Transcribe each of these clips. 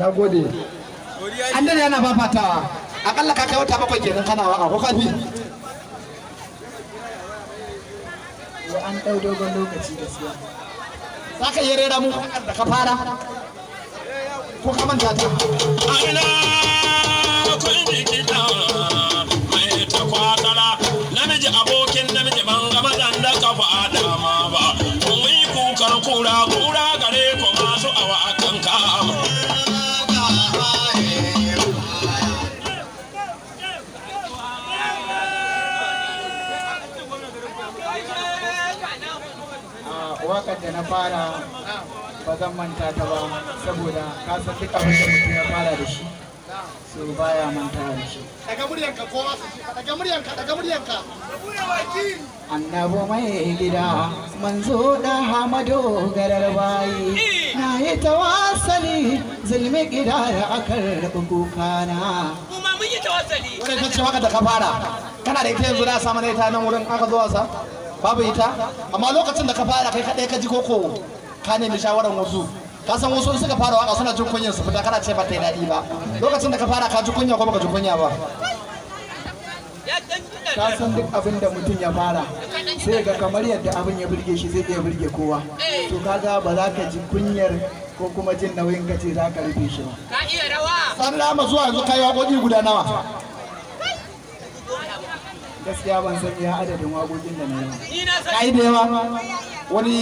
na gode. An dare yana fafatawa akalla ka kai wata 7 kenan kana waka ko kafi. An ɗau dogon lokaci gaskiya. Za ka iya rera mu da ka fara ko ka manta ta? Aina kun ji kiɗa mai ta kwatara namiji abokin namiji ban ga mazan da ka faɗa ma ba. Kun yi kukan kura kura gare ku masu awa a kan kama. Wakar da na fara ba zan manta ta ba saboda ka san duk abin da mutum ya fara da shi so baya manta da shi. Daga muryanka ko wasu daga muryanka. Annabi mai gida manzo da Hamadu garar bayi na yi tawassali zulmi gida da akar kukana. Kuma mun yi tawassali. Wani ta ce waka da ka fara kana da ita yanzu da samu na ita nan wurin aka zo wasa? Babu ita amma lokacin da ka fara kai kadai ka ji koko ka nemi shawaran wasu ka san wasu suka fara waka suna jin kunyar su fita kana ce ba ta yi daɗi ba lokacin da ka fara ka ji kunya ko baka ji kunya ba Ka san duk abin da mutum ya fara sai ga kamar yadda abin ya burge shi zai iya burge kowa to kaga ba za ka ji kunyar ko kuma jin nauyin ka ce za ka rufe shi ba. Ka iya rawa. san rama zuwa yanzu kai waƙoƙi guda nawa Gaskiya ban san iya adadin waƙoƙin da na yi. Ni na sani. kai da yawa wani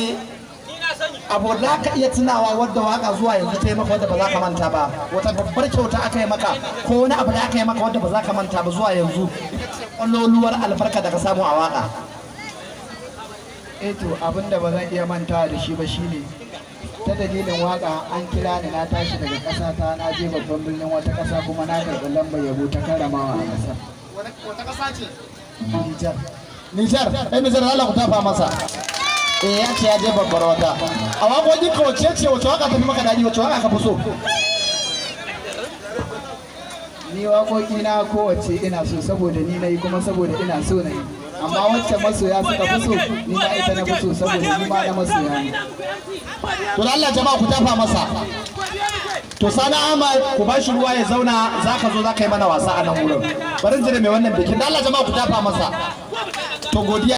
Ni na sani. abu da ka iya tunawa wadda waka zuwa yanzu ta yi maka wadda ba za ka manta ba wata babbar kyauta aka yi maka ko wani abu da aka yi maka wadda ba za ka manta ba zuwa yanzu ƙwalloluwar albarka da ka samu a waka. To abin da ba zan iya mantawa da shi ba shine ta dalilin waka an kira ni na tashi daga ƙasa ta na je babban birnin wata ƙasa kuma na karɓi lambar yabo ta karramawa a ƙasar. Wata ƙasa ce? Nijar. Nijar, ɗan Nijar Allah ku tafa masa. Ya ce ya je babbar wata. A waƙoƙi ka wace ce wace waka ta fi maka daɗi wace waka ka fi so? Ni waƙoƙi na kowace ina so saboda ni na yi kuma saboda ina so na yi. Amma wacce masoya suka fi so ni ma ita na fi so saboda ni ma na masoya ne. To Allah jama'a ku tafa masa. To Sani Ahmad ku ba shi ruwa ya zauna za ka zo za ka yi mana wasa a nan wurin. Bari jira mai wannan bikin. Da Allah jama'a ku tafa masa. To godiya.